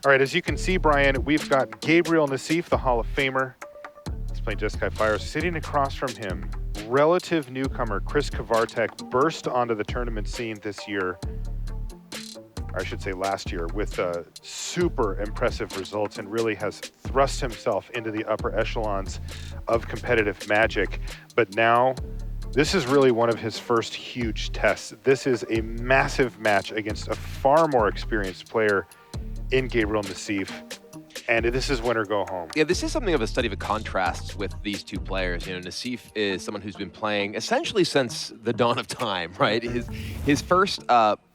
All right, as you can see, Brian, we've got Gabriel Nassif, the Hall of Famer. He's playing Jeskai Fires. Sitting across from him, relative newcomer Chris Kvartek burst onto the tournament scene this year, or I should say last year, with super impressive results and really has thrust himself into the upper echelons of competitive Magic. But now, this is really one of his first huge tests. This is a massive match against a far more experienced player in Gabriel Nassif, and this is win or go home. Yeah, this is something of a study of contrasts with these two players. You know, Nassif is someone who's been playing essentially since the dawn of time, right? His first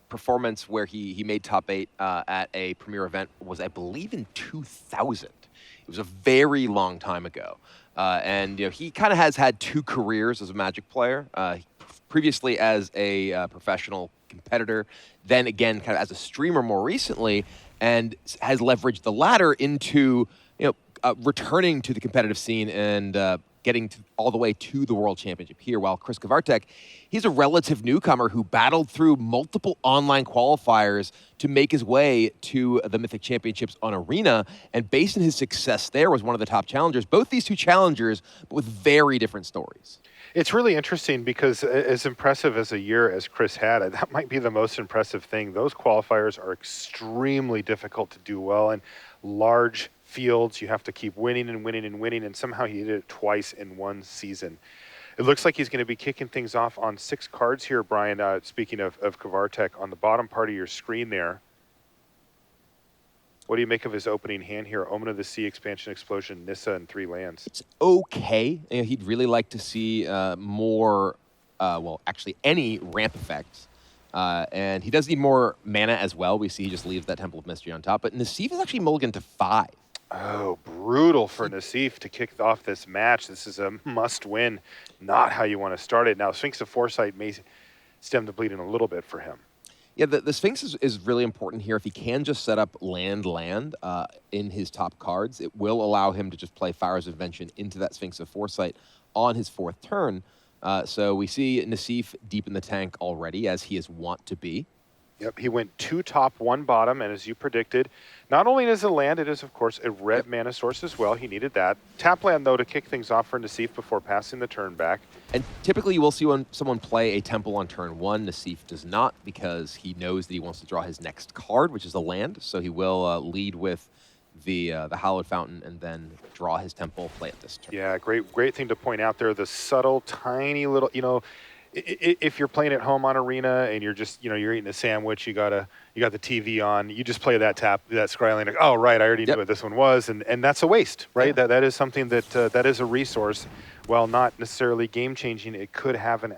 performance where he made top 8 at a premier event was, I believe, in 2000. It was a very long time ago. And you know, he kind of has had 2 careers as a Magic player. Previously as a professional competitor, then again kind of as a streamer more recently, and has leveraged the latter into returning to the competitive scene and getting all the way to the World Championship here. While Chris Kvartek, he's a relative newcomer who battled through multiple online qualifiers to make his way to the Mythic Championships on Arena, and based on his success there was one of the top challengers. Both these two challengers, but with very different stories. It's really interesting because as impressive as a year as Chris had, that might be the most impressive thing. Those qualifiers are extremely difficult to do well in large fields. You have to keep winning and winning and winning, and somehow he did it twice in one season. It looks like he's going to be kicking things off on 6 cards here, Brian. Speaking of Kvartek, on the bottom part of your screen there, what do you make of his opening hand here? Omen of the Sea, Expansion, Explosion, Nissa, and 3 lands. It's okay. You know, he'd really like to see more, well, actually any ramp effects. And he does need more mana as well. We see he just leaves that Temple of Mystery on top. But Nassif is actually mulliganed to 5. Oh, brutal for Nassif to kick off this match. This is a must-win, not how you want to start it. Now, Sphinx of Foresight may stem the bleeding a little bit for him. Yeah, the Sphinx is really important here. If he can just set up land in his top cards, it will allow him to just play Fires of Invention into that Sphinx of Foresight on his 4th turn. So we see Nassif deep in the tank already, as he is wont to be. Yep, he went 2 top, 1 bottom, and as you predicted, not only is it a land, it is, of course, a red mana source as well. He needed that. Tap land, though, to kick things off for Nassif before passing the turn back. And typically you will see when someone play a Temple on turn 1. Nassif does not, because he knows that he wants to draw his next card, which is a land. So he will lead with the Hallowed Fountain and then draw his Temple, play it this turn. Yeah, great thing to point out there. The subtle, tiny little, if you're playing at home on Arena and you're just, you're eating a sandwich, you got the TV on, you just play that scrying, like, oh, right, I already knew what this one was, and that's a waste, right? Yeah. That is something that is a resource. While not necessarily game-changing, it could have an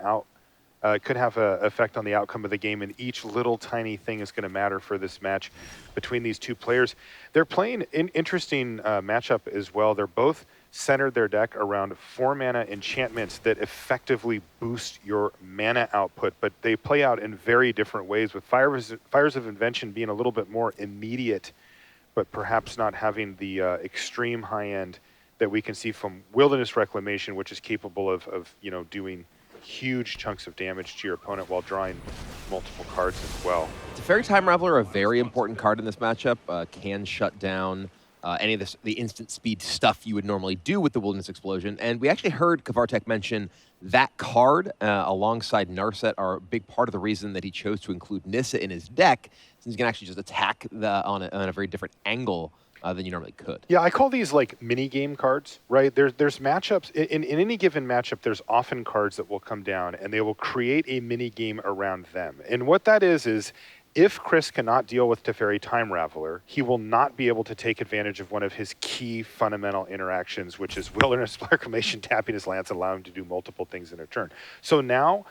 effect on the outcome of the game, and each little tiny thing is going to matter for this match between these two players. They're playing an interesting matchup as well. They're both centered their deck around 4 mana enchantments that effectively boost your mana output, but they play out in very different ways, with Fires of Invention being a little bit more immediate, but perhaps not having the extreme high end that we can see from Wilderness Reclamation, which is capable of doing huge chunks of damage to your opponent while drawing multiple cards as well. Teferi Time Raveler, a very important card in this matchup, can shut down any of the instant speed stuff you would normally do with the Wilderness Explosion. And we actually heard Kvartek mention that card alongside Narset are a big part of the reason that he chose to include Nissa in his deck, since he can actually just attack on a very different angle than you normally could. Yeah, I call these like mini game cards, right? There's matchups in any given matchup. There's often cards that will come down and they will create a mini game around them. And what that is if Chris cannot deal with Teferi Time Raveler, he will not be able to take advantage of one of his key fundamental interactions, which is Wilderness Reclamation, tapping his lands and allowing him to do multiple things in a turn. So now,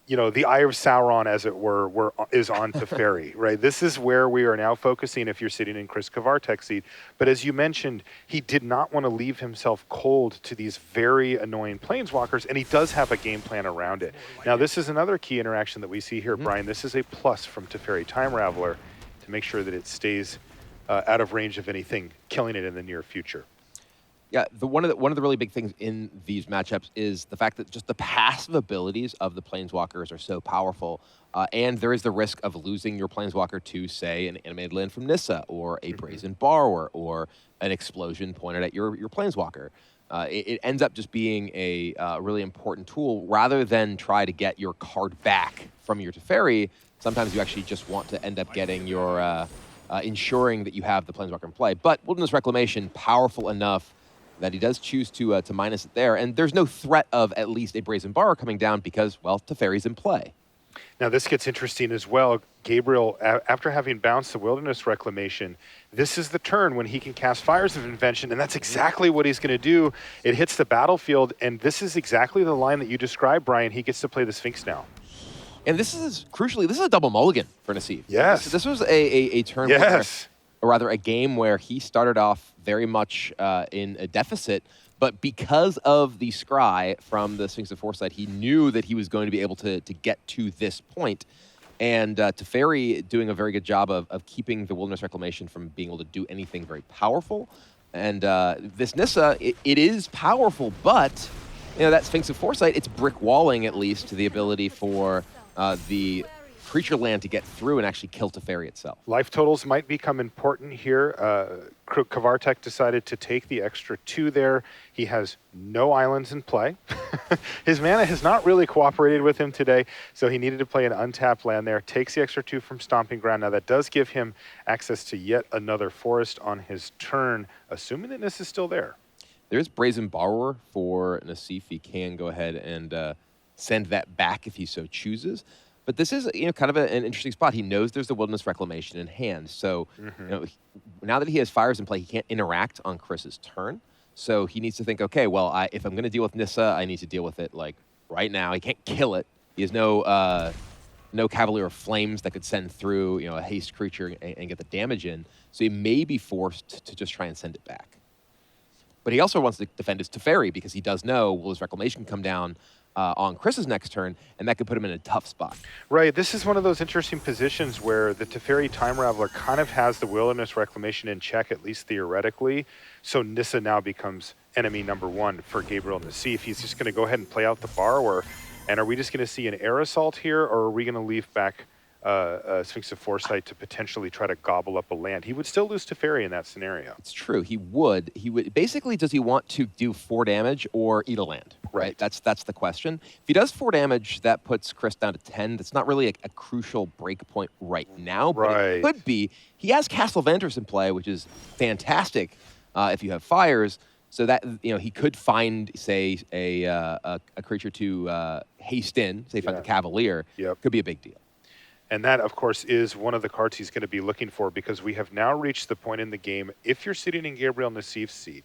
the Eye of Sauron, as it were is on Teferi, right? This is where we are now focusing if you're sitting in Chris Kvartek's seat. But as you mentioned, he did not want to leave himself cold to these very annoying planeswalkers, and he does have a game plan around it. Now, this is another key interaction that we see here, Brian. This is a plus from Teferi Time Raveler to make sure that it stays out of range of anything killing it in the near future. Yeah, one of the really big things in these matchups is the fact that just the passive abilities of the Planeswalkers are so powerful, and there is the risk of losing your Planeswalker to, say, an animated land from Nissa, or a Brazen Borrower, or an explosion pointed at your Planeswalker. It ends up just being a really important tool rather than try to get your card back from your Teferi. Sometimes you actually just want to end up getting your ensuring that you have the Planeswalker in play. But Wilderness Reclamation, powerful enough that he does choose to minus it there. And there's no threat of at least a Brazen Borrower coming down because, well, Teferi's in play. Now, this gets interesting as well. Gabriel, after having bounced the Wilderness Reclamation, this is the turn when he can cast Fires of Invention, and that's exactly what he's going to do. It hits the battlefield, and this is exactly the line that you described, Brian. He gets to play the Sphinx now. And this is, crucially, this is a double mulligan for Nassif. Yes. This was a turn where, or rather a game where he started off very much in a deficit, but because of the scry from the Sphinx of Foresight, he knew that he was going to be able to get to this point. And Teferi doing a very good job of keeping the Wilderness Reclamation from being able to do anything very powerful. And this Nissa, it is powerful, but you know that Sphinx of Foresight, it's brick walling at least to the ability for the creature land to get through and actually kill Teferi itself. Life totals might become important here. Kvartek decided to take the extra 2 there. He has no islands in play. His mana has not really cooperated with him today, so he needed to play an untapped land there. Takes the extra 2 from Stomping Ground. Now that does give him access to yet another forest on his turn, assuming that this is still there. There's Brazen Borrower for Nassif. He can go ahead and send that back if he so chooses. But this is, kind of an interesting spot. He knows there's the Wilderness Reclamation in hand. So, now that he has Fires in play, he can't interact on Chris's turn. So he needs to think, okay, well, if I'm going to deal with Nissa, I need to deal with it like right now. He can't kill it. He has no Cavalier of Flames that could send through, a haste creature and get the damage in. So he may be forced to just try and send it back. But he also wants to defend his Teferi because he does know will his Reclamation come down on Chris's next turn, and that could put him in a tough spot. Right. This is one of those interesting positions where the Teferi Time Raveler kind of has the Wilderness Reclamation in check, at least theoretically. So Nissa now becomes enemy number 1 for Gabriel Nassif. He's just going to go ahead and play out the Borrower. And are we just going to see an Air Assault here, or are we going to leave back Sphinx of Foresight to potentially try to gobble up a land? He would still lose Teferi in that scenario. It's true. He would. Basically, does he want to do 4 damage or eat a land? Right. That's the question. If he does 4 damage, that puts Chris down to 10. That's not really a crucial break point right now, but it could be. He has Castle Ventress in play, which is fantastic if you have Fires. So that he could find, say, a creature to haste in, say, find the Cavalier. Could be a big deal. And that, of course, is one of the cards he's going to be looking for, because we have now reached the point in the game, if you're sitting in Gabriel Nassif's seat,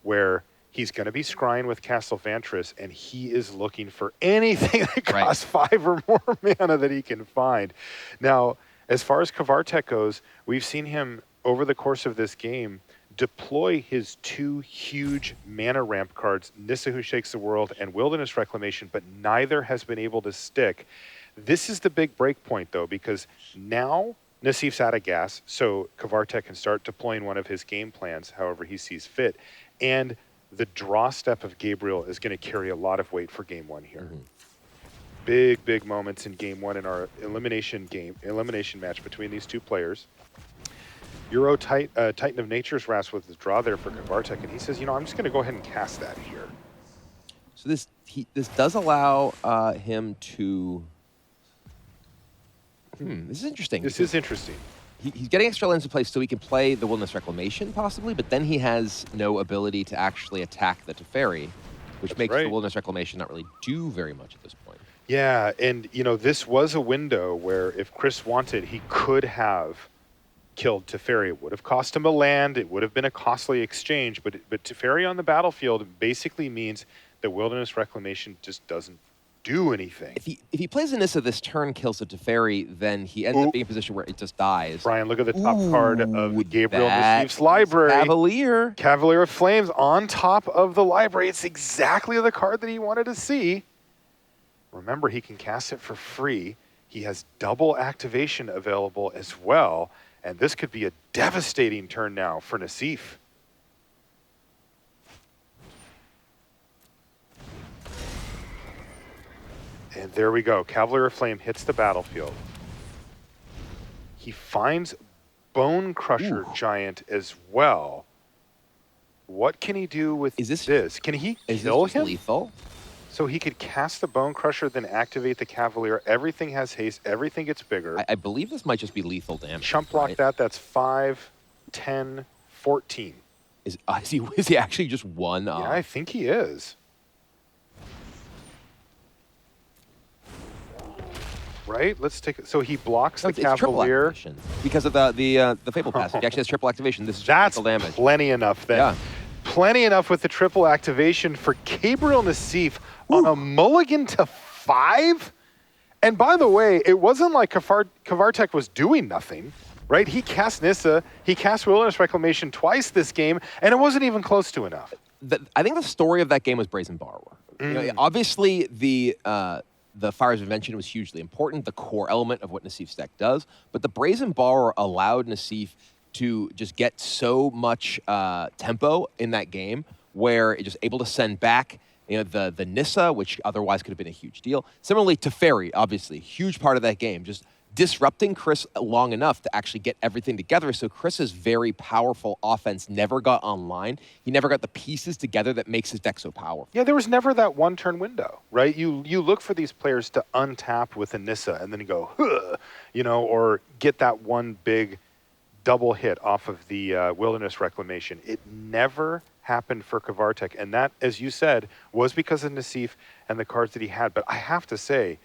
where he's going to be scrying with Castle Ventress, and he is looking for anything that costs 5 or more mana that he can find. Now, as far as Kvartek goes, we've seen him, over the course of this game, deploy his 2 huge mana ramp cards, Nissa Who Shakes the World and Wilderness Reclamation, but neither has been able to stick. This is the big break point, though, because now Nassif's out of gas, so Kvartek can start deploying one of his game plans however he sees fit. And the draw step of Gabriel is going to carry a lot of weight for Game 1 here. Big moments in Game 1 in our elimination match between these 2 players. Titan of Nature's Wrath with his draw there for Kvartek, and he says, I'm just going to go ahead and cast that here. So this does allow him to... this is interesting. This is interesting. He's getting extra lands in place so he can play the Wilderness Reclamation, possibly, but then he has no ability to actually attack the Teferi, which makes the Wilderness Reclamation not really do very much at this point. Yeah, and, this was a window where if Chris wanted, he could have killed Teferi. It would have cost him a land. It would have been a costly exchange, but Teferi on the battlefield basically means that Wilderness Reclamation just doesn't do anything. If he plays a Nissa this turn, kills the Teferi, then he ends up being in a position where it just dies. Brian, look at the top card of Gabriel Nassif's library. Cavalier of Flames on top of the library. It's exactly the card that he wanted to see. Remember, he can cast it for free. He has double activation available as well, and this could be a devastating turn now for Nassif. And there we go. Cavalier Flame hits the battlefield. He finds Bone Crusher Giant as well. What can he do with this? Can he kill him? Lethal? So he could cast the Bone Crusher, then activate the Cavalier. Everything has haste. Everything gets bigger. I believe this might just be lethal damage. Chump block that. That's 5, 10, 14. Is he actually just one? Yeah, I think he is. Right? Let's take it. So he blocks the Cavalier because of the Fable pass. He actually has triple activation. This is that's damage. Plenty enough then. Yeah. Plenty enough with the triple activation for Gabriel Nassif on a mulligan to 5. And by the way, it wasn't like Kvartek was doing nothing, right? He cast Nissa, he cast Wilderness Reclamation twice this game, and it wasn't even close to enough. I think the story of that game was Brazen Borrower. You know, obviously, the Fires of Invention was hugely important, the core element of what Nassif's deck does, but the Brazen Borrower allowed Nassif to just get so much tempo in that game where it just able to send back the Nissa, which otherwise could have been a huge deal. Similarly, Teferi, obviously, huge part of that game, just disrupting Chris long enough to actually get everything together. So Chris's very powerful offense never got online. He never got the pieces together that makes his deck so powerful. Yeah, there was never that one-turn window, right? You look for these players to untap with a Nissa and then go, huh, or get that one big double hit off of the Wilderness Reclamation. It never happened for Kvartek, and that, as you said, was because of Nassif and the cards that he had. But I have to say,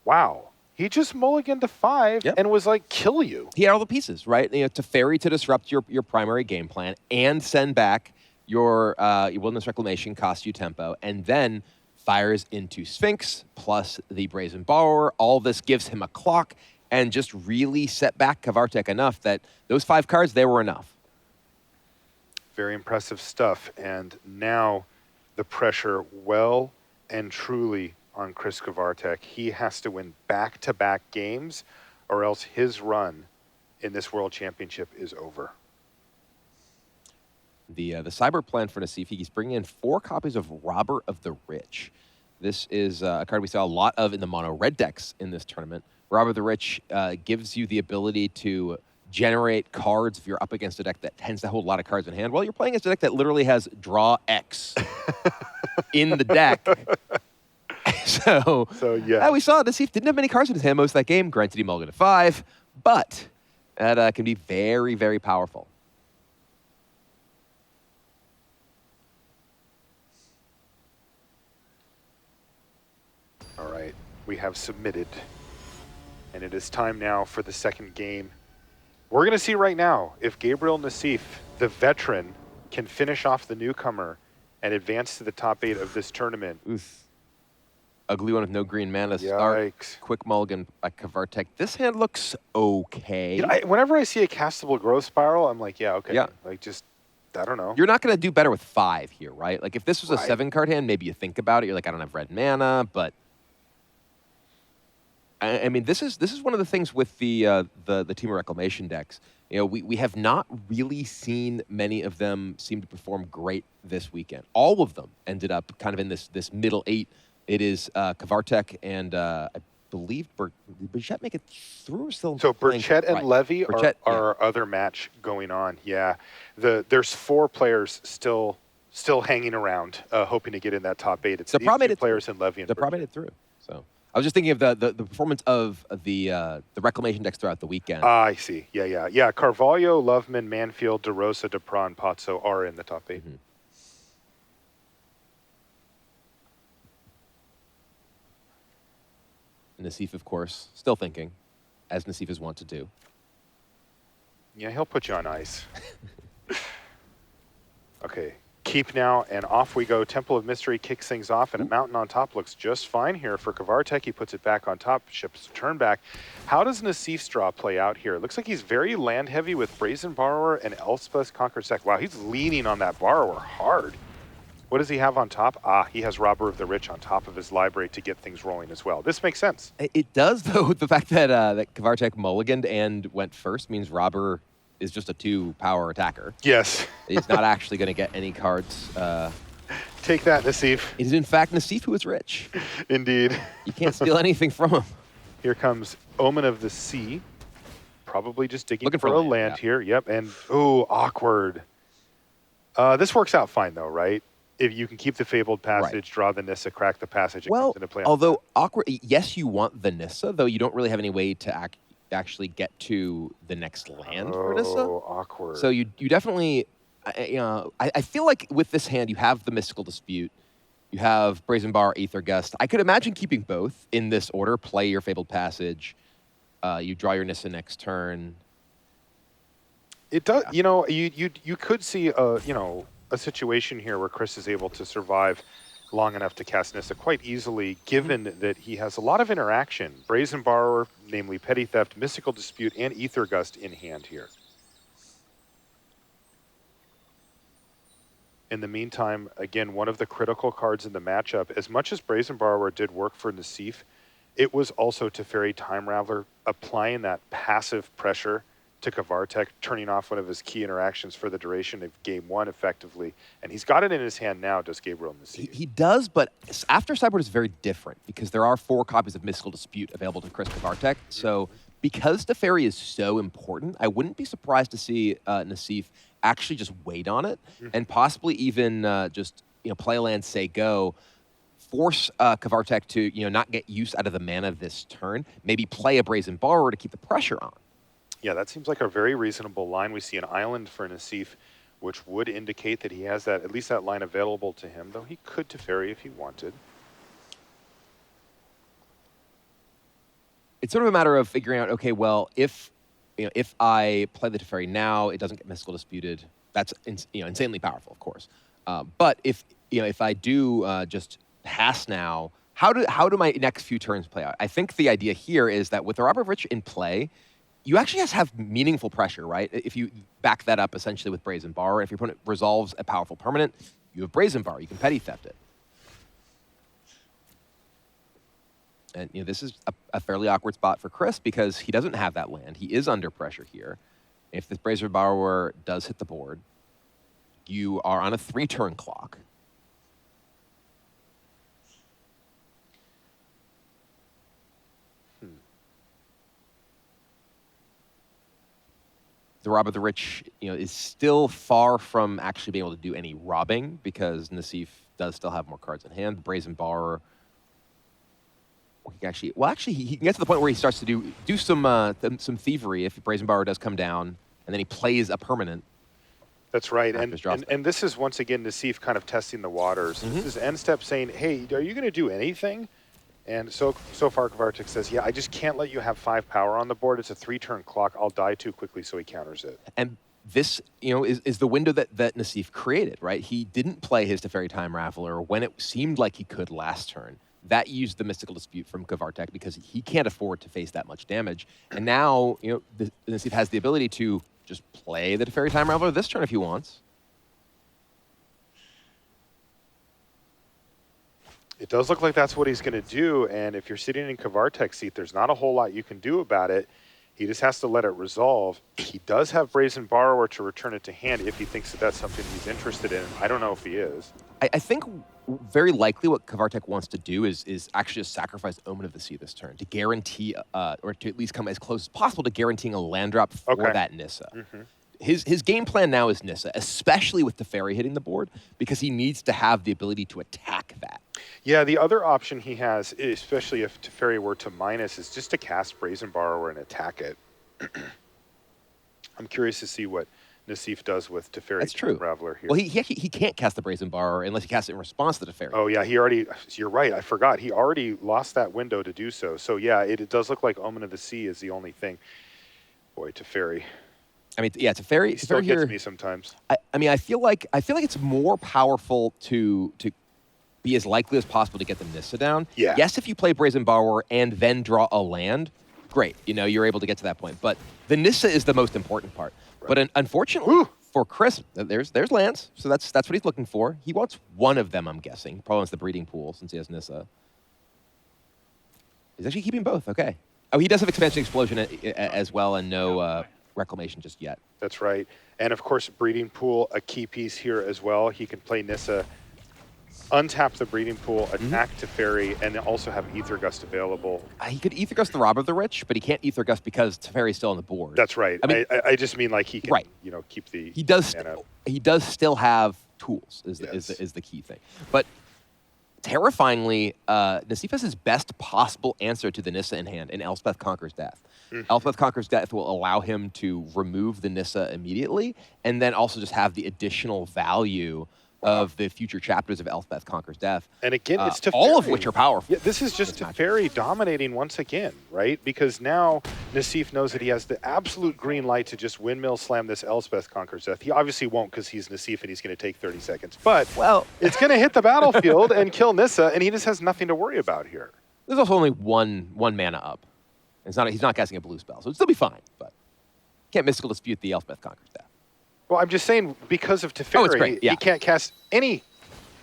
wow, he just mulliganed to 5 and was like, kill you. He had all the pieces, right? Teferi to disrupt your primary game plan and send back your Wilderness Reclamation, cost you tempo, and then fires into Sphinx plus the Brazen Borrower. All this gives him a clock and just really set back Kvartek enough that those 5 cards, they were enough. Very impressive stuff. And now the pressure well and truly on Chris Kvartek. He has to win back-to-back games or else his run in this World Championship is over. The cyber plan for Nassif, he's bringing in 4 copies of Robber of the Rich. This is a card we saw a lot of in the mono red decks in this tournament. Robber of the Rich gives you the ability to generate cards if you're up against a deck that tends to hold a lot of cards in hand. Well, you're playing against a deck that literally has draw X in the deck. So yeah, we saw Nassif didn't have many cards in his hand most of that game. Granted, he mulliganed to 5, but that can be very, very powerful. All right, we have submitted. And it is time now for the second game. We're going to see right now if Gabriel Nassif, the veteran, can finish off the newcomer and advance to the top 8 of this tournament. Oof. Ugly one with no green mana. Yikes. Quick mulligan by Kvartek. This hand looks okay. Whenever I see a castable growth spiral, I'm like, yeah, okay. Yeah. Like, just, I don't know. You're not going to do better with 5 here, right? Like, if this was a 7-card hand, maybe you think about it. You're like, I don't have red mana, but I mean, this is one of the things with the Temur Reclamation decks. We have not really seen many of them seem to perform great this weekend. All of them ended up kind of in this middle 8. It is Kvartek and I believe did Burchett make it through or still? So Burchett and Levy are our other match going on. Yeah, there's 4 players still hanging around, hoping to get in that top 8. It's the two players in Levy and the Pro made it through. So. I was just thinking of the performance of the Reclamation decks throughout the weekend. I see. Yeah. Carvalho, Loveman, Manfield, DeRosa, Depron, and Pozzo are in the top 8. Mm-hmm. Nassif, of course, still thinking, as Nassif is wont to do. Yeah, he'll put you on ice. Okay. Keep now, and off we go. Temple of Mystery kicks things off, and a mountain on top looks just fine here for Kvartek. He puts it back on top, ships turn back. How does Nassif's draw play out here? It looks like he's very land heavy with Brazen Borrower and Elspeth Conquer Sec. Wow, he's leaning on that Borrower hard. What does he have on top? He has Robber of the Rich on top of his library to get things rolling as well. This makes sense. It does, though. The fact that Kvartek mulliganed and went first means Robber is just a 2-power attacker. Yes. He's not actually going to get any cards. Take that, Nassif. It is in fact Nassif who is rich. Indeed. You can't steal anything from him. Here comes Omen of the Sea. Probably just digging Looking for a land here. Yep, and ooh, awkward. This works out fine though, right? If you can keep the Fabled Passage, draw the Nissa, crack the passage, it comes into play. Although awkward, yes, you want the Nissa, though you don't really have any way to actually get to the next land for Nissa. Oh, awkward. So you definitely, I feel like with this hand you have the Mystical Dispute, you have Brazen Bar, Aether Gust. I could imagine keeping both in this order. Play your Fabled Passage, you draw your Nissa next turn. It does, you could see a situation here where Chris is able to survive long enough to cast Nissa quite easily, given that he has a lot of interaction. Brazen Borrower, namely Petty Theft, Mystical Dispute, and Aether Gust in hand here. In the meantime, again, one of the critical cards in the matchup, as much as Brazen Borrower did work for Nassif, it was also Teferi Time Raveler applying that passive pressure to Kvartek, turning off one of his key interactions for the duration of game one effectively. And he's got it in his hand now, does Gabriel Nassif. He does, but after Sideboard is very different because there are 4 copies of Mystical Dispute available to Chris Kvartek. So because Teferi is so important, I wouldn't be surprised to see Nassif actually just wait on it and possibly even just play a land, say go, force Kvartek to not get use out of the mana this turn, maybe play a Brazen Borrower to keep the pressure on. Yeah, that seems like a very reasonable line. We see an island for Nassif, which would indicate that he has that, at least that line available to him, though he could Teferi if he wanted. It's sort of a matter of figuring out, okay, well, if I play the Teferi now, it doesn't get Mystical Disputed. That's insanely powerful, of course. But if I do just pass now, how do my next few turns play out? I think the idea here is that with the Robber of Rich in play, you actually just have meaningful pressure, right? If you back that up essentially with Brazen Bar, if your opponent resolves a powerful permanent, you have Brazen Bar, you can Petty Theft it. And this is a fairly awkward spot for Chris because he doesn't have that land. He is under pressure here. If this Brazen Borrower does hit the board, you are on a 3-turn clock. The Rob of the Rich, is still far from actually being able to do any robbing because Nassif does still have more cards in hand. The Brazen Borrower, he can get to the point where he starts to do some thievery if Brazen Borrower does come down, and then he plays a permanent. That's right, and this is once again Nassif kind of testing the waters. This is end step saying, hey, are you going to do anything? And so far, Kvartek says, yeah, I just can't let you have 5 power on the board. It's a 3-turn clock. I'll die too quickly, so he counters it. And this, is the window that Nassif created, right? He didn't play his Teferi Time Raveler when it seemed like he could last turn. That used the Mystical Dispute from Kvartek because he can't afford to face that much damage. And now, Nassif has the ability to just play the Teferi Time Raveler this turn if he wants. It does look like that's what he's going to do, and if you're sitting in Kvartek's seat, there's not a whole lot you can do about it. He just has to let it resolve. He does have Brazen Borrower to return it to hand if he thinks that that's something he's interested in. I don't know if he is. I think very likely what Kvartek wants to do is actually just sacrifice Omen of the Sea this turn to guarantee, or to at least come as close as possible to guaranteeing a land drop for that Nissa. His game plan now is Nissa, especially with Teferi hitting the board, because he needs to have the ability to attack that. Yeah, the other option he has, especially if Teferi were to minus, is just to cast Brazen Borrower and attack it. I'm curious to see what Nassif does with Teferi Raveler here. Well, he can't cast the Brazen Borrower unless he casts it in response to Teferi. Oh, yeah, you're right, I forgot. He already lost that window to do so. So, yeah, it does look like Omen of the Sea is the only thing. Boy, Teferi. I mean, yeah, Teferi. He still gets me sometimes. I feel like it's more powerful to be as likely as possible to get the Nissa down. Yeah. Yes, if you play Brazen Borrower and then draw a land, great. You're able to get to that point. But the Nissa is the most important part. Right. But unfortunately for Chris, there's lands. So that's what he's looking for. He wants one of them, I'm guessing. Probably wants the Breeding Pool since he has Nissa. He's actually keeping both. Okay. Oh, he does have Expansion Explosion as well, and no Reclamation just yet. That's right. And of course, Breeding Pool, a key piece here as well. He can play Nissa untap the breeding pool, attack Teferi, and then also have Aether Gust available. He could Aether Gust the Robber of the Rich, but he can't Aether Gust because Teferi's still on the board. That's right. I mean, I just mean like he can, right. Keep the He does. mana. He does still have tools. Is the key thing. But terrifyingly, Nassif has his best possible answer to the Nissa in hand in Elspeth Conquers Death. Elspeth Conquers Death will allow him to remove the Nissa immediately, and then also just have the additional value of the future chapters of Elspeth Conquers Death. And again, it's Teferi. All of which are powerful. Yeah, this is just Teferi dominating once again, right? Because now Nassif knows that he has the absolute green light to just windmill slam this Elspeth Conquers Death. He obviously won't because he's Nassif and he's going to take 30 seconds. But it's going to hit the battlefield and kill Nissa, and he just has nothing to worry about here. There's also only one mana up. He's not casting a blue spell, so it'll still be fine. But can't mystical dispute the Elspeth Conquers Death. Well, I'm just saying because of Teferi, he can't cast any.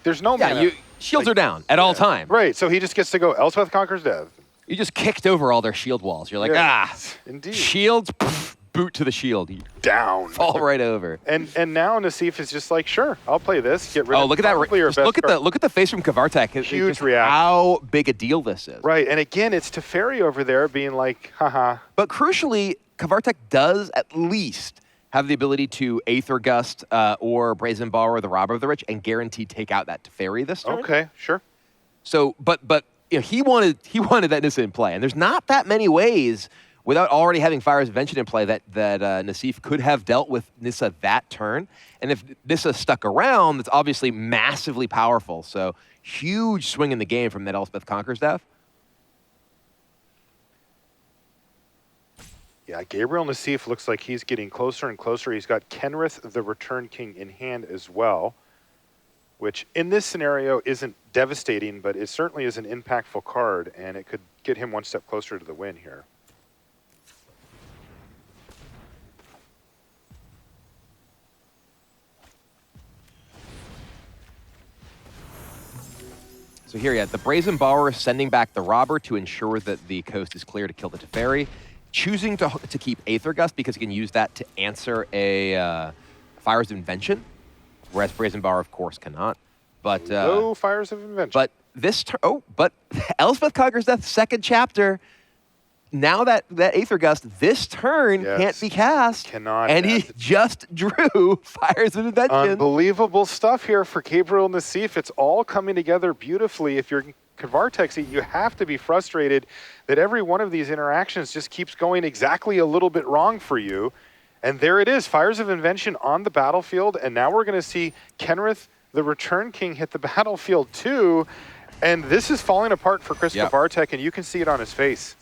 There's no mana. Shields are down at all times. Right, so he just gets to go Elspeth Conquers Death. You just kicked over all their shield walls. You're like, indeed. Shields, boot to the shield. Down. Fall right over. And now Nassif is just like, sure, I'll play this. Get rid of look at that! Look at the face from Kvartek. Huge reaction. How big a deal this is. Right, and again, it's Teferi over there being like, haha. But crucially, Kvartek does at least have the ability to Aether Gust or Brazen Borrower, the Robber of the Rich, and guarantee take out that Teferi this turn. Okay, sure. So, but he wanted that Nissa in play, and there's not that many ways without already having Fire's Invention in play that Nassif could have dealt with Nissa that turn. And if Nissa stuck around, that's obviously massively powerful. So huge swing in the game from that Elspeth Conquers Death. Yeah, Gabriel Nassif looks like he's getting closer and closer. He's got Kenrith, the Return King, in hand as well, which in this scenario isn't devastating, but it certainly is an impactful card, and it could get him one step closer to the win here. So here, the Brazen Borrower sending back the Robber to ensure that the coast is clear to kill the Teferi. Choosing to keep Aether Gust because he can use that to answer a Fire's Invention, whereas Brazen Borrower, of course, cannot. But no Fires of Invention. But but Elspeth Conquers Death, second chapter. Now that Aether Gust this turn can't be cast. Cannot. And he just drew Fires of Invention. Unbelievable stuff here for Gabriel Nassif. It's all coming together beautifully. If you're Kvartek, you have to be frustrated that every one of these interactions just keeps going exactly a little bit wrong for you. And there it is, Fires of Invention on the battlefield. And now we're going to see Kenrith, the Return King, hit the battlefield too. And this is falling apart for Chris Kvartek, and you can see it on his face.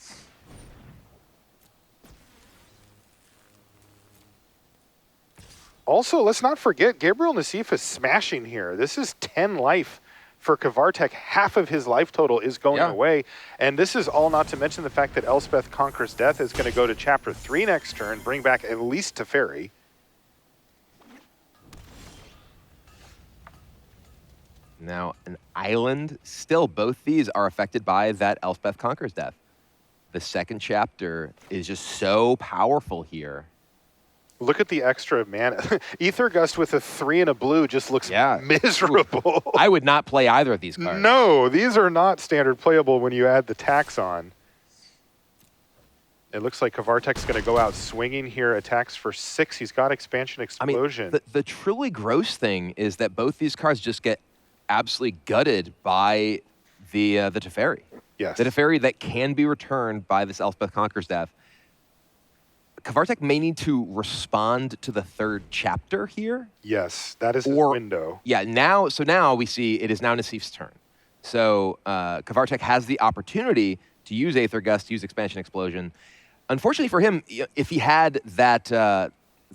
Also, let's not forget, Gabriel Nassif is smashing here. This is 10 life for Kvartek. Half of his life total is going away. And this is all not to mention the fact that Elspeth Conquers Death is going to go to Chapter 3 next turn, bring back at least Teferi. Now, an island, still both these are affected by that Elspeth Conquers Death. The second chapter is just so powerful here. Look at the extra mana. Aether Gust with a 3 and a blue just looks miserable. I would not play either of these cards. No, these are not standard playable when you add the tax on. It looks like Kvartek's going to go out swinging here, attacks for 6. He's got Expansion Explosion. I mean, the truly gross thing is that both these cards just get absolutely gutted by the Teferi. Yes. The Teferi that can be returned by this Elspeth Conquers Death. Kvartek may need to respond to the third chapter here. Yes, that is his window. Yeah, now we see it is now Nassif's turn. So Kvartek has the opportunity to use Aether Gust, use Expansion Explosion. Unfortunately for him, if he had that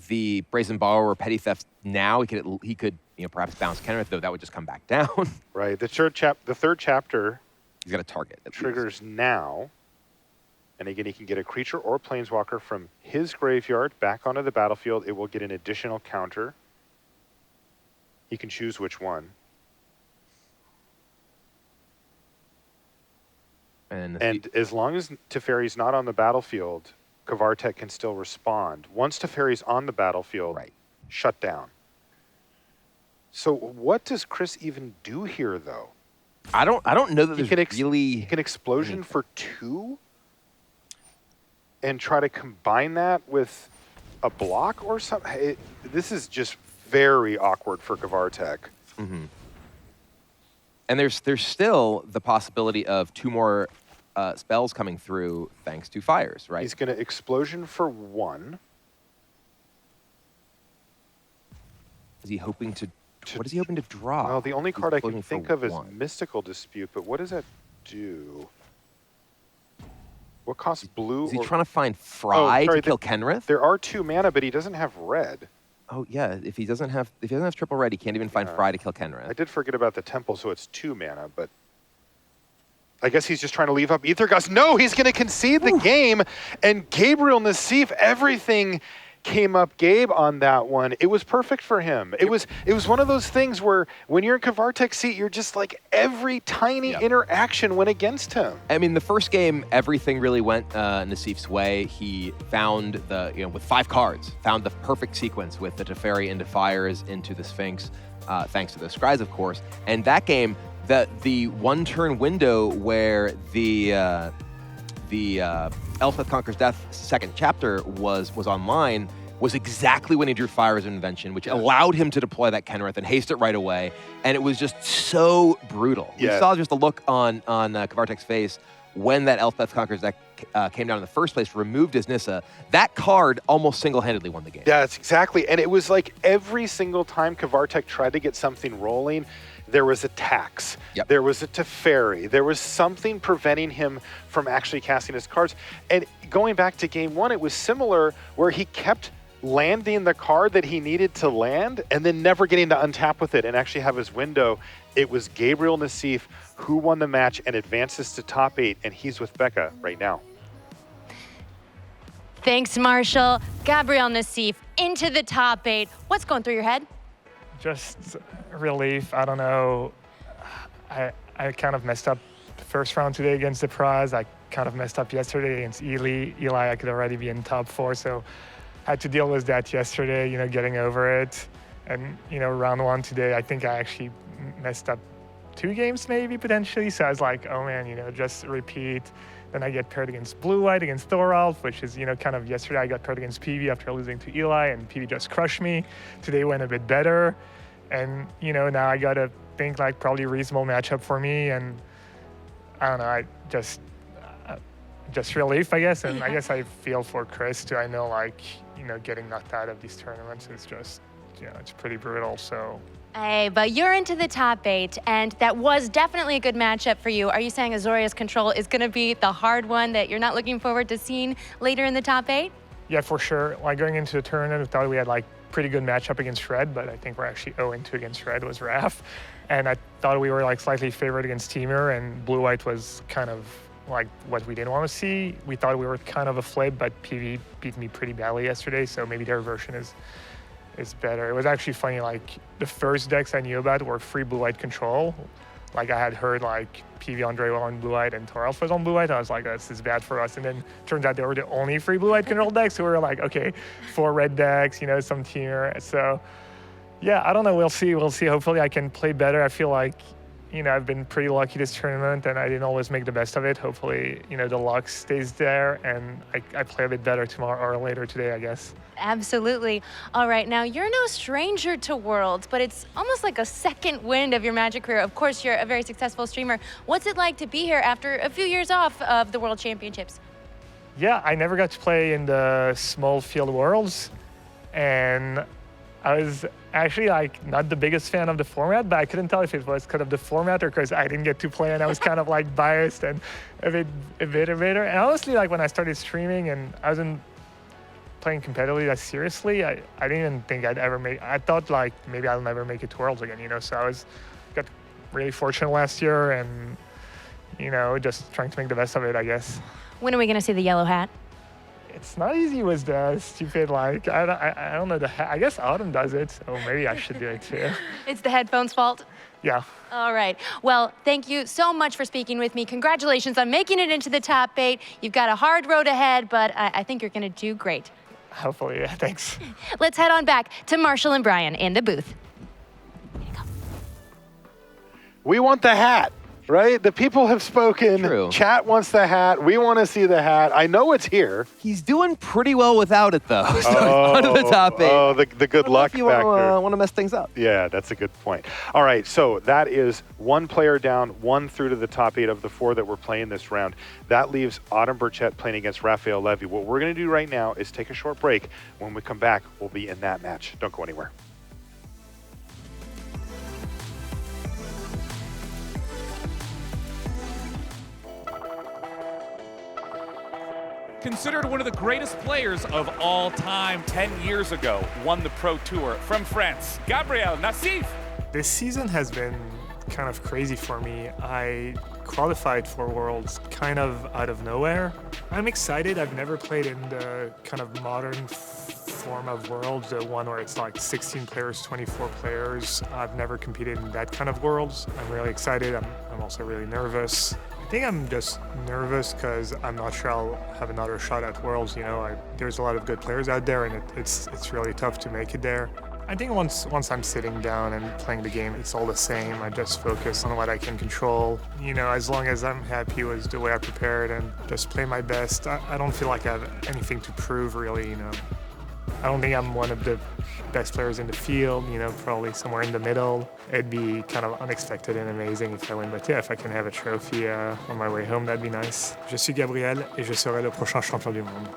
the Brazen Borrower or Petty Theft now, he could perhaps bounce Kenrith, though that would just come back down. Right. The third chapter. He's got a target. Triggers now. And again, he can get a creature or planeswalker from his graveyard back onto the battlefield. It will get an additional counter. He can choose which one. And as long as Teferi's not on the battlefield, Kvartek can still respond. Once Teferi's on the battlefield, shut down. So what does Chris even do here, though? I don't know that He there's can really... He can explosion for 2 and try to combine that with a block or something. This is just very awkward for Kvartek. Mm-hmm. And there's still the possibility of 2 more spells coming through thanks to fires, right? He's going to explosion for 1. Is he hoping to... What is he hoping to draw? Well, the only card I can Explosion think for of is 1. Mystical Dispute, but what does that do? What costs blue? Is he or... trying to find Fry to kill Kenrith? There are 2 mana, but he doesn't have red. Oh yeah, if he doesn't have triple red, he can't even find Fry to kill Kenrith. I did forget about the Temple, so it's 2 mana, but I guess he's just trying to leave up Ether Gust. No, he's going to concede the game, and Gabriel Nassif, everything came up Gabe on that one. It was perfect for him. It was one of those things where when you're in Kvartek's seat, you're just like every tiny interaction went against him. I mean, the first game, everything really went Nassif's way. He found with 5 cards, found the perfect sequence with the Teferi into Fires, into the Sphinx, thanks to the Scries, of course. And that game, the 1-turn window where the Elspeth Conquers Death second chapter was online was exactly when he drew Fire as an invention, which allowed him to deploy that Kenrith and haste it right away. And it was just so brutal. Yeah. We saw just the look on Kvartek's face when that Elspeth Conquers Death came down in the first place, removed his Nissa. That card almost single-handedly won the game. Yeah, that's exactly. And it was like every single time Kvartek tried to get something rolling, there was a tax, there was a Teferi, there was something preventing him from actually casting his cards. And going back to game 1, it was similar where he kept landing the card that he needed to land and then never getting to untap with it and actually have his window. It was Gabriel Nassif who won the match and advances to top 8, and he's with Becca right now. Thanks, Marshall. Gabriel Nassif into the top 8. What's going through your head? Just relief. I don't know. I kind of messed up the first round today against the Prize. I kind of messed up yesterday against Eli. I could already be in top 4, so I had to deal with that yesterday, getting over it. And, round 1 today, I think I actually messed up 2 games maybe potentially. So I was like, oh man, just repeat. Then I get paired against Blue-White, against Thoralf, which is, kind of yesterday I got paired against PV after losing to Eli, and PV just crushed me. Today went a bit better. And, now I got to think like probably a reasonable matchup for me. And I don't know, I just relief, I guess. And I guess I feel for Chris too. I know getting knocked out of these tournaments is just, it's pretty brutal, so. Hey, but you're into the top 8, and that was definitely a good matchup for you. Are you saying Azorius Control is going to be the hard one that you're not looking forward to seeing later in the top 8? Yeah, for sure. Going into the tournament, I thought we had pretty good matchup against Red, but I think we're actually 0-2 against Red was Raf. And I thought we were slightly favored against Temur, and Blue-White was kind of what we didn't want to see. We thought we were kind of a flip, but PV beat me pretty badly yesterday, so maybe their version is better. It was actually funny, the first decks I knew about were free Blue-White control. I had heard PV Andre was on Blue-White and Toralf was on Blue-White. I was like, this is bad for us. And then turns out they were the only free Blue-White control decks. So we were like, okay, 4 red decks, some Temur. So yeah, I don't know. We'll see. Hopefully I can play better. I feel like, I've been pretty lucky this tournament and I didn't always make the best of it. Hopefully, the luck stays there and I play a bit better tomorrow or later today, I guess. Absolutely. All right, now you're no stranger to Worlds, but it's almost like a second wind of your Magic career. Of course, you're a very successful streamer. What's it like to be here after a few years off of the World Championships? Yeah, I never got to play in the small field Worlds, and I was actually not the biggest fan of the format, but I couldn't tell if it was because of the format or because I didn't get to play and I was kind of biased and a bit bitter. And honestly, when I started streaming and I wasn't playing competitively that seriously, I didn't even think I'd ever make. I thought maybe I'll never make it to Worlds again, So I got really fortunate last year and just trying to make the best of it, I guess. When are we going to see the yellow hat? It's not easy with the stupid, I don't know, I guess Autumn does it, so maybe I should do it too. It's the headphones' fault? Yeah. All right. Well, thank you so much for speaking with me. Congratulations on making it into the top 8. You've got a hard road ahead, but I think you're going to do great. Hopefully, yeah, thanks. Let's head on back to Marshall and Brian in the booth. We want the hat, right? The people have spoken. True. Chat wants the hat. We want to see the hat. I know it's here. He's doing pretty well without it, though. So under the top 8. Oh, the good luck you factor. want to mess things up. Yeah, that's a good point. All right, so that is 1 player down, 1 through to the top 8 of the 4 that we're playing this round. That leaves Autumn Burchett playing against Raphael Levy. What we're going to do right now is take a short break. When we come back, we'll be in that match. Don't go anywhere. Considered one of the greatest players of all time, 10 years ago, won the Pro Tour from France. Gabriel Nassif. This season has been kind of crazy for me. I qualified for Worlds kind of out of nowhere. I'm excited. I've never played in the kind of modern form of Worlds, the one where it's like 16 players, 24 players. I've never competed in that kind of Worlds. I'm really excited. I'm also really nervous. I think I'm just nervous because I'm not sure I'll have another shot at Worlds. You know, there's a lot of good players out there, and it's really tough to make it there. I think once I'm sitting down and playing the game, it's all the same. I just focus on what I can control. You know, as long as I'm happy with the way I prepared and just play my best, I don't feel like I have anything to prove, really, you know. I don't think I'm one of the best players in the field, you know, probably somewhere in the middle. It'd be kind of unexpected and amazing if I win, but yeah, if I can have a trophy on my way home, that'd be nice. Je suis Gabriel et je serai le prochain champion du monde.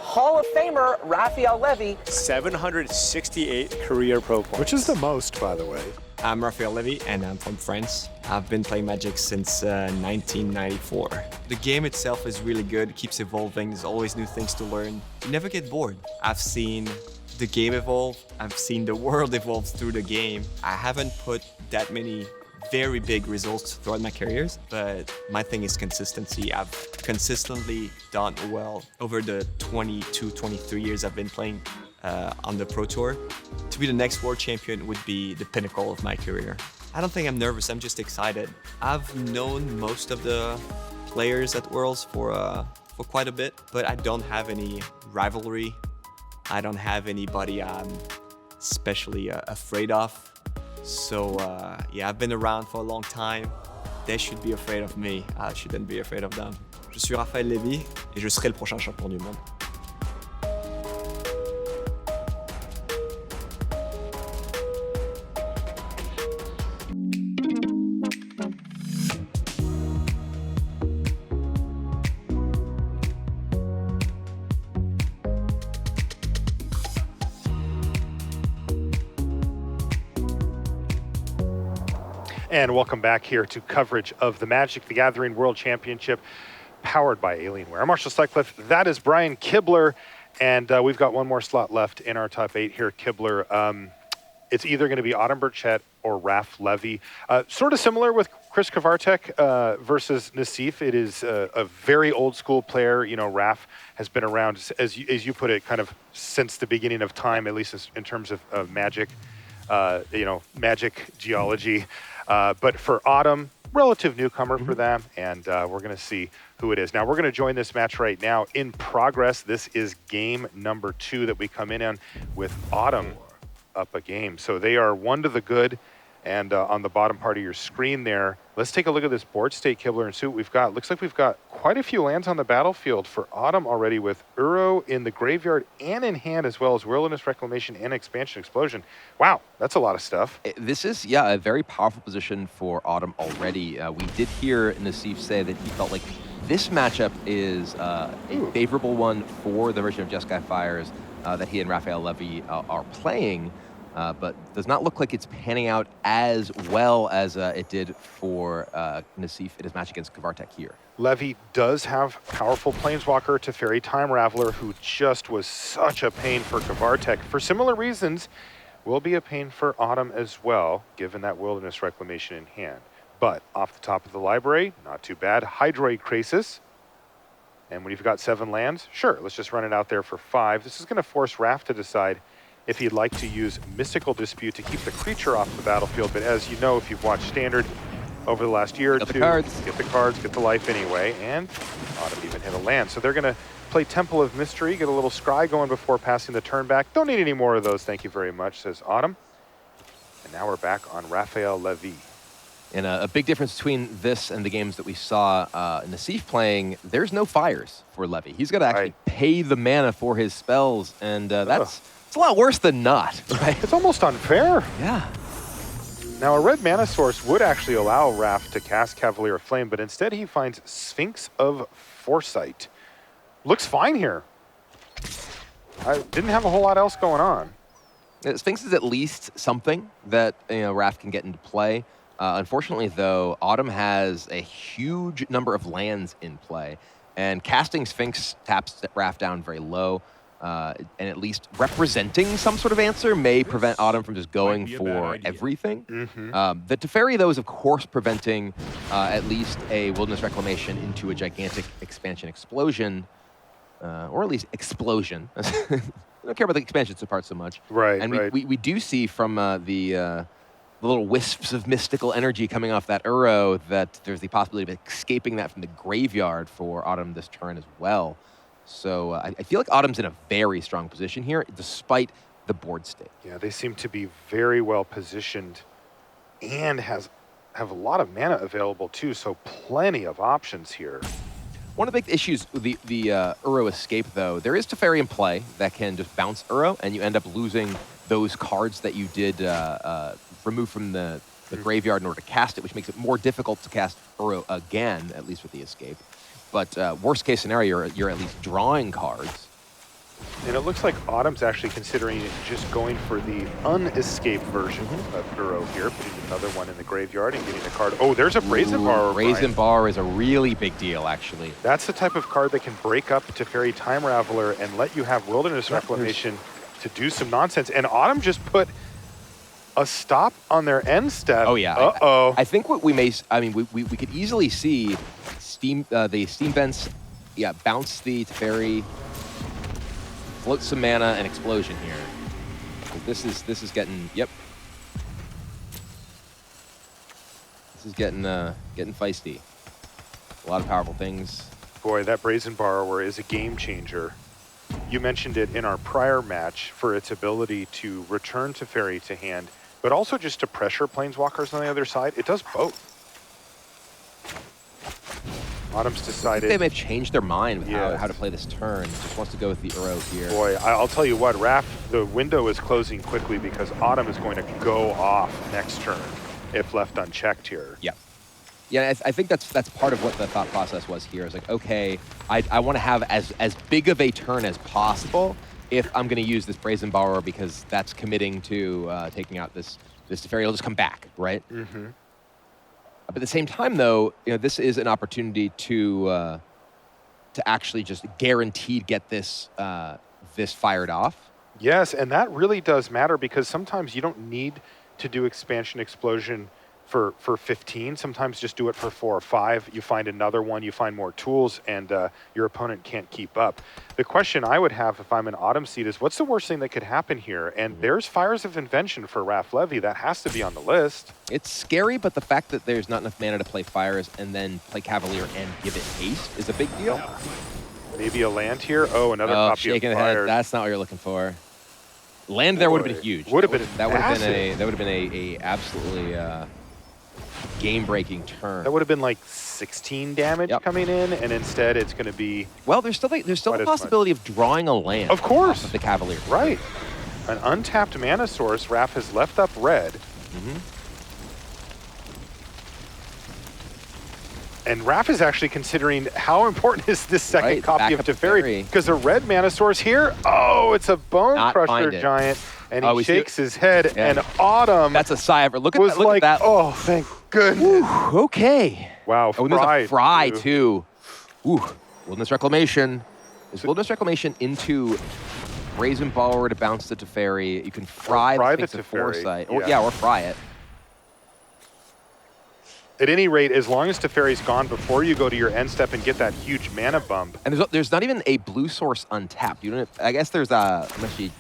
Hall of Famer Raphael Levy. 768 career pro points. Which is the most, by the way. I'm Raphael Levy and I'm from France. I've been playing Magic since 1994. The game itself is really good, it keeps evolving, there's always new things to learn. You never get bored. I've seen the game evolve, I've seen the world evolve through the game. I haven't put that many very big results throughout my careers, but my thing is consistency. I've consistently done well over the 22, 23 years I've been playing on the Pro Tour. To be the next world champion would be the pinnacle of my career. I don't think I'm nervous, I'm just excited. I've known most of the players at Worlds for quite a bit, but I don't have any rivalry. I don't have anybody I'm especially afraid of. So yeah, I've been around for a long time. They should be afraid of me. I shouldn't be afraid of them. Je suis Raphael Levy et je serai le prochain champion du monde. And welcome back here to coverage of the Magic the Gathering World Championship powered by Alienware. I'm Marshall Sutcliffe. That is Brian Kibler. And we've got one more slot left in our top 8 here, Kibler. It's either going to be Autumn Burchett or Raph Levy. Sort of similar with Chris Kvartek versus Nassif. It is a very old school player. You know, Raph has been around, as you put it, kind of since the beginning of time, at least in terms of Magic, you know, Magic geology. But for Autumn, relative newcomer for them, and we're going to see who it is. Now, we're going to join this match right now. In progress, this is game number 2 that we come in on with Autumn up a game. So they are 1 to the good, and on the bottom part of your screen there, let's take a look at this board state, Kibler, and see what we've got. Looks like we've got quite a few lands on the battlefield for Autumn already, with Uro in the graveyard and in hand, as well as Wilderness Reclamation and Expansion Explosion. Wow, that's a lot of stuff. This is, yeah, a very powerful position for Autumn already. We did hear Nassif say that he felt like this matchup is a favorable one for the version of Jeskai Fires that he and Raphael Levy are playing. but does not look like it's panning out as well as it did for Nassif in his match against Kvartek here. Levy does have powerful Planeswalker Teferi Time Raveler, who just was such a pain for Kvartek. For similar reasons, will be a pain for Autumn as well, given that Wilderness Reclamation in hand. But off the top of the library, not too bad. Hydroid Krasis. And when you've got 7 lands, sure, let's just run it out there for 5. This is going to force Raph to decide if he'd like to use Mystical Dispute to keep the creature off the battlefield. But as you know, if you've watched Standard over the last year or two, get the cards, get the life anyway. And Autumn even hit a land. So they're going to play Temple of Mystery, get a little scry going before passing the turn back. Don't need any more of those, thank you very much, says Autumn. And now we're back on Raphael Levy. And a big difference between this and the games that we saw Nassif playing, there's no fires for Levy. He's got to actually pay the mana for his spells, and it's a lot worse than not, right? It's almost unfair. Yeah. Now, a red mana source would actually allow Raph to cast Cavalier of Flame, but instead he finds Sphinx of Foresight. Looks fine here. I didn't have a whole lot else going on. Sphinx is at least something that Raph can get into play. Unfortunately, though, Autumn has a huge number of lands in play, and casting Sphinx taps Raph down very low, and at least representing some sort of answer may prevent Autumn from just going for everything. The Teferi, though, is of course preventing at least a Wilderness Reclamation into a gigantic expansion explosion, or at least explosion. I don't care about the expansion part so much. Right, and right. we do see from the little wisps of mystical energy coming off that Uro that there's the possibility of escaping that from the graveyard for Autumn this turn as well. So I feel like Autumn's in a very strong position here, despite the board state. Yeah, they seem to be very well positioned and have a lot of mana available too, so plenty of options here. One of the big issues with the Uro escape, though, there is Teferi in play that can just bounce Uro, and you end up losing those cards that you did remove from the graveyard in order to cast it, which makes it more difficult to cast Uro again, at least with the escape. But worst case scenario, you're at least drawing cards. And it looks like Autumn's actually considering just going for the unescaped version of Uro here, putting another one in the graveyard and getting a card. Oh, there's a Brazen Bar. Brazen Bar is a really big deal, actually. That's the type of card that can break up Teferi Time Raveler and let you have Wilderness Reclamation to do some nonsense. And Autumn just put a stop on their end step. Oh, yeah. Uh-oh. I think what we may, we could easily see the Steam Vents, bounce the Teferi, float some mana, and explosion here. This is getting, This is getting feisty. A lot of powerful things. Boy, that Brazen Borrower is a game changer. You mentioned it in our prior match for its ability to return Teferi to hand, but also just to pressure Planeswalkers on the other side. It does both. Autumn's decided... They may have changed their mind with how to play this turn. Just wants to go with the Uro here. Boy, I'll tell you what, Raph, the window is closing quickly because Autumn is going to go off next turn if left unchecked here. Yeah. Yeah, I think that's part of what the thought process was here. It's like, okay, I want to have as big of a turn as possible if I'm going to use this Brazen Borrower because that's committing to taking out this Teferi. It'll just come back, right? But at the same time, though, this is an opportunity to actually just guaranteed get this fired off. Yes, and that really does matter because sometimes you don't need to do Expansion Explosion for 15. Sometimes just do it for 4 or 5. You find another one, you find more tools, and your opponent can't keep up. The question I would have if I'm in Autumn seat is, what's the worst thing that could happen here? And there's Fires of Invention for Raph Levy. That has to be on the list. It's scary, but the fact that there's not enough mana to play Fires and then play Cavalier and give it haste is a big deal. Maybe a land here. Oh, another copy of shaking the Fires. head. That's not what you're looking for. Land there would have been huge. Would have been that would have been a absolutely game-breaking turn. That would have been like 16 damage coming in, and instead it's going to be... Well, there's still a possibility of drawing a land. Of course. Of the Cavalier. Right. An untapped mana source. Raph has left up red. And Raph is actually considering how important is this second copy of Teferi, because a red mana source here, oh, it's a Bone Crusher Giant. And Oh, he we see shakes his head, Yeah. and Autumn That's a sigh of look at was that. Look like, at that. oh, thank goodness. Okay. Wow, Oh, and there's a fry too. too. Ooh, Wilderness Reclamation. Is Wilderness Reclamation into Brazen Borrower to bounce the Teferi? You can fry the Sphinx of Foresight. Or fry it. At any rate, as long as Teferi's gone before you go to your end step and get that huge mana bump. And there's not even a blue source untapped. You don't. I guess there's I'm actually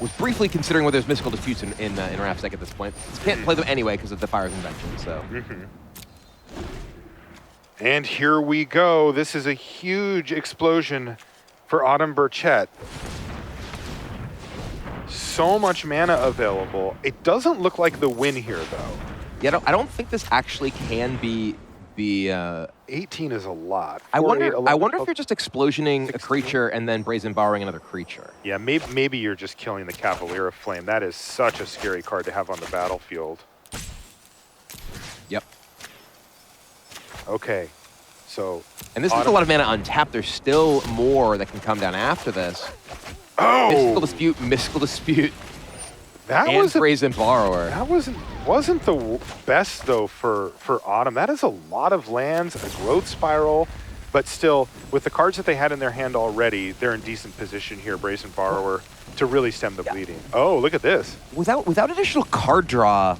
was briefly considering whether there's mystical disputes in Raph's deck at this point. Can't play them anyway because of the Fire's Invention. So. And here we go. This is a huge explosion for Autumn Burchett. So much mana available. It doesn't look like the win here, though. Yeah, I don't think this actually can be the. 18 is a lot. I 4, wonder. 8, 11, I wonder 12, if you're just explosioning 16. a creature and then brazen borrowing another creature. Yeah, maybe you're just killing the Cavalier of Flame. That is such a scary card to have on the battlefield. Yep. Okay, so. And this is a lot of mana untapped. There's still more that can come down after this. Oh! Mystical Dispute, That and was Brazen Borrower. That wasn't the best though for Autumn. That is a lot of lands, a growth spiral, but still with the cards that they had in their hand already, they're in decent position here, Brazen Borrower, to really stem the bleeding. Oh, look at this! Without additional card draw,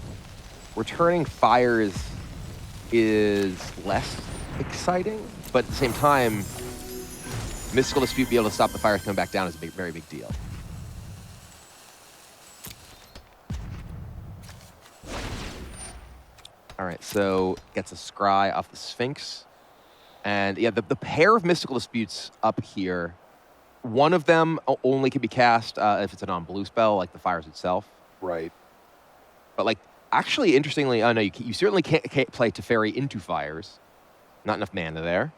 returning Fires is less exciting, but at the same time, Mystical Dispute be able to stop the Fires coming back down is a very big deal. All right, so gets a scry off the Sphinx. And yeah, the pair of Mystical Disputes up here, one of them only can be cast if it's a non-blue spell, like the Fires itself. Right. But like, actually, interestingly, no, you certainly can't play Teferi into Fires. Not enough mana there.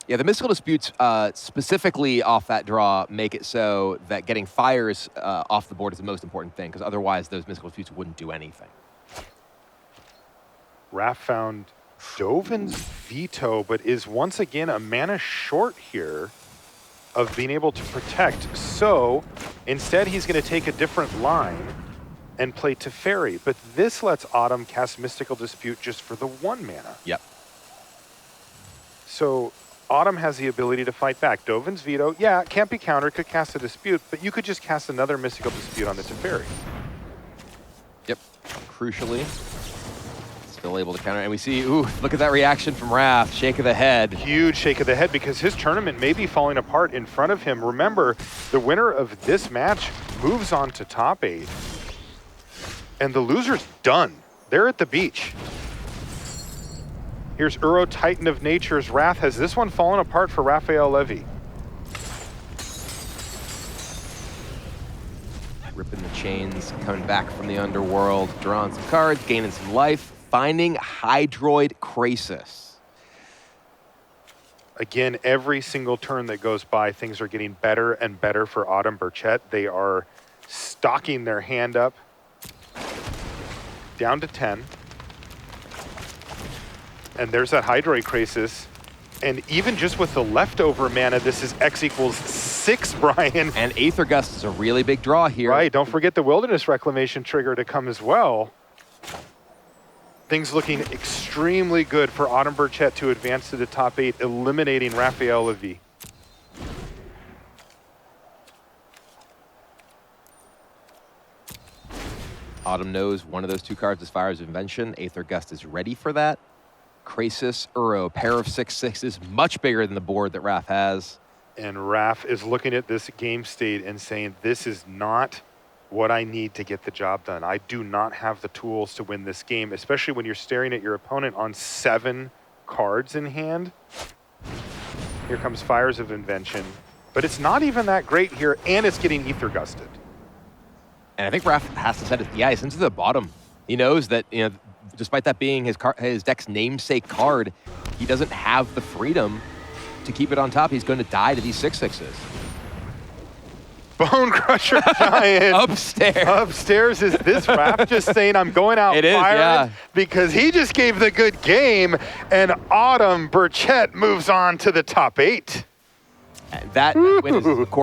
Yeah, the Mystical Disputes specifically off that draw make it so that getting Fires off the board is the most important thing, because otherwise those Mystical Disputes wouldn't do anything. Raph found Dovin's Veto, but is once again a mana short here of being able to protect. So instead he's going to take a different line and play Teferi, but this lets Autumn cast Mystical Dispute just for the 1 mana. Yep. So Autumn has the ability to fight back. Dovin's Veto, yeah, it can't be countered, could cast a Dispute, but you could just cast another Mystical Dispute on the Teferi. Yep. Crucially, still able to counter. And we see, ooh, look at that reaction from Raph. Shake of the head. Huge shake of the head because his tournament may be falling apart in front of him. Remember, the winner of this match moves on to top 8. And the loser's done. They're at the beach. Here's Uro, Titan of Nature's Wrath. Has this one fallen apart for Raphael Levy? Ripping the chains, coming back from the underworld, drawing some cards, gaining some life, finding Hydroid Krasis. Again, every single turn that goes by, things are getting better and better for Autumn Burchett. They are stocking their hand up. Down to 10. And there's that Hydroid Krasis. And even just with the leftover mana, this is X equals 6, Brian. And Aether Gust is a really big draw here. Right, don't forget the Wilderness Reclamation trigger to come as well. Things looking extremely good for Autumn Burchett to advance to the top 8, eliminating Raphael Levy. Autumn knows one of those 2 cards is Fire's Invention. Aether Gust is ready for that. Krasis, Uro, pair of 6/6s, much bigger than the board that Raph has. And Raph is looking at this game state and saying, this is not what I need to get the job done. I do not have the tools to win this game, especially when you're staring at your opponent on 7 cards in hand. Here comes Fires of Invention. But it's not even that great here, and it's getting Aether Gusted. And I think Raph has to set it, yeah, he's into the bottom. He knows that, you know, despite that being his deck's namesake card, he doesn't have the freedom to keep it on top. He's going to die to these 6/6s. Bone Crusher Giant. Upstairs. Upstairs, is this Raph just saying I'm going out It is, firing? yeah. Because he just gave the good game, and Autumn Burchett moves on to the top 8. That win is, of course,